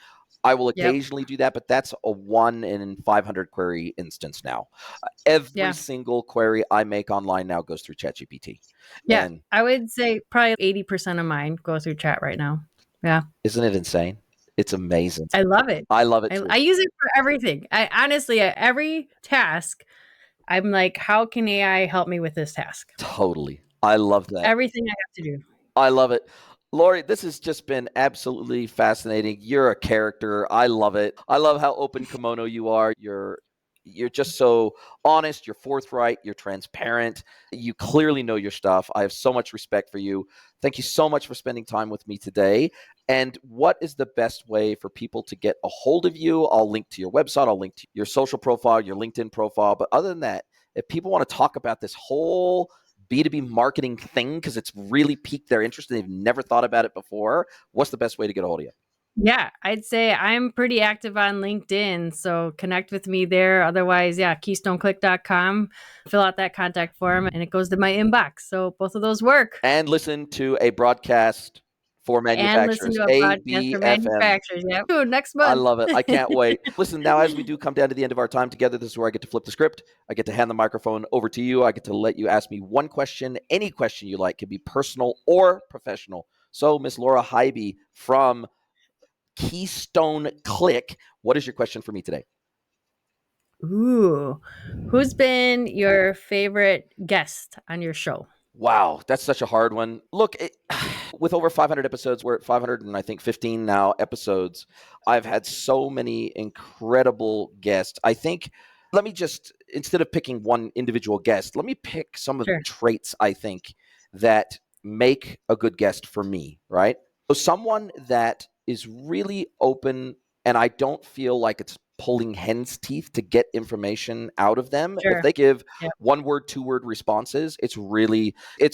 I will occasionally do that, but that's a 1 in 500 query instance now. Every single query I make online now goes through ChatGPT. Yeah, and I would say probably 80% of mine go through chat right now. Yeah. Isn't it insane? It's amazing. I love it. I love it too. I use it for everything. I honestly, every task, I'm like, how can AI help me with this task? Totally. I love that. Everything I have to do. I love it. Lori, this has just been absolutely fascinating. You're a character. I love it. I love how open kimono you are. You're just so honest. You're forthright. You're transparent. You clearly know your stuff. I have so much respect for you. Thank you so much for spending time with me today. And what is the best way for people to get a hold of you? I'll link to your website. I'll link to your social profile, your LinkedIn profile. But other than that, if people want to talk about this whole B2B marketing thing, because it's really piqued their interest and they've never thought about it before, what's the best way to get a hold of you? Yeah, I'd say I'm pretty active on LinkedIn, so connect with me there. Otherwise, keystoneclick.com. Fill out that contact form and it goes to my inbox. So both of those work. And listen to a broadcast for manufacturers. And listen to a broadcast for manufacturers. Yeah. Ooh, next month. I love it. I can't wait. Listen, now as we do come down to the end of our time together, this is where I get to flip the script. I get to hand the microphone over to you. I get to let you ask me one question. Any question you like. It can be personal or professional. So Miss Laura Highby from Keystone Click, what is your question for me today? Ooh, who's been your favorite guest on your show? Wow, that's such a hard one. Look, with over 500 episodes, we're at 515 now episodes. I've had so many incredible guests. I think Let me just, instead of picking one individual guest, let me pick some of the traits I think that make a good guest for me, right? So someone that is really open, and I don't feel like it's pulling hen's teeth to get information out of them. If they give 1-word, 2-word responses, it's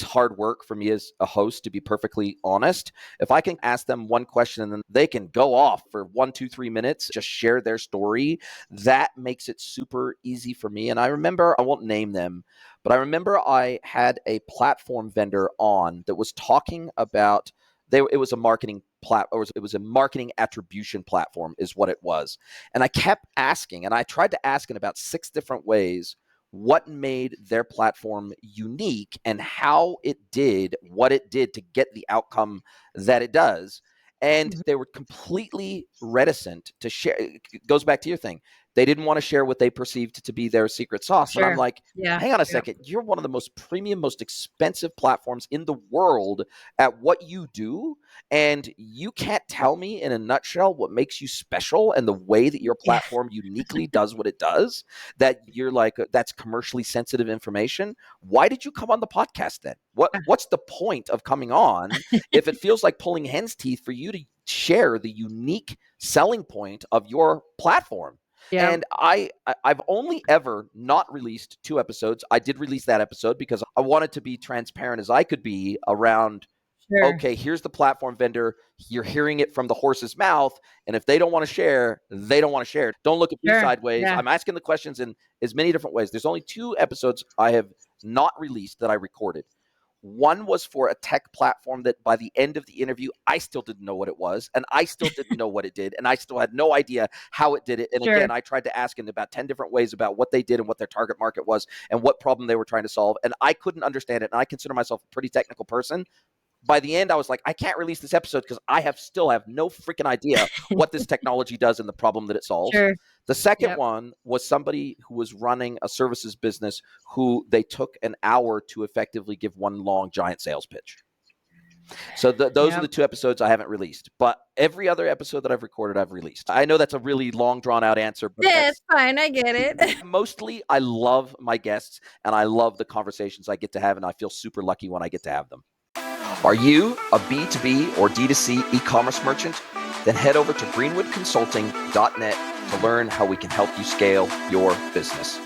hard work for me as a host, to be perfectly honest. If I can ask them one question and then they can go off for 1, 2, 3 minutes, just share their story, that makes it super easy for me. And I remember, I won't name them, but I remember I had a platform vendor on that was talking about, it was a marketing it was a marketing attribution platform is what it was. And I kept asking, and I tried to ask in about 6 different ways, what made their platform unique and how it did what it did to get the outcome that it does. And they were completely reticent to share. It goes back to your thing. They didn't want to share what they perceived to be their secret sauce. And I'm like, hang on a second. You're one of the most premium, most expensive platforms in the world at what you do. And you can't tell me in a nutshell what makes you special and the way that your platform uniquely does what it does, that you're like, that's commercially sensitive information. Why did you come on the podcast then? What's the point of coming on if it feels like pulling hen's teeth for you to share the unique selling point of your platform? And I've only ever not released 2 episodes. I did release that episode because I wanted to be transparent as I could be around, okay, here's the platform vendor. You're hearing it from the horse's mouth. And if they don't want to share, they don't want to share. Don't look at me sideways. I'm asking the questions in as many different ways. There's only 2 episodes I have not released that I recorded. One was for a tech platform that by the end of the interview, I still didn't know what it was, and I still didn't know what it did, and I still had no idea how it did it. And again, I tried to ask in about 10 different ways about what they did and what their target market was and what problem they were trying to solve, and I couldn't understand it. And I consider myself a pretty technical person. By the end, I was like, I can't release this episode because I still have no freaking idea what this technology does and the problem that it solves. The second one was somebody who was running a services business who they took an hour to effectively give one long giant sales pitch. So those are the 2 episodes I haven't released, but every other episode that I've recorded, I've released. I know that's a really long, drawn out answer, but it's fine. I get it. Mostly, I love my guests and I love the conversations I get to have, and I feel super lucky when I get to have them. Are you a B2B or D2C e-commerce merchant? Then head over to greenwoodconsulting.net to learn how we can help you scale your business.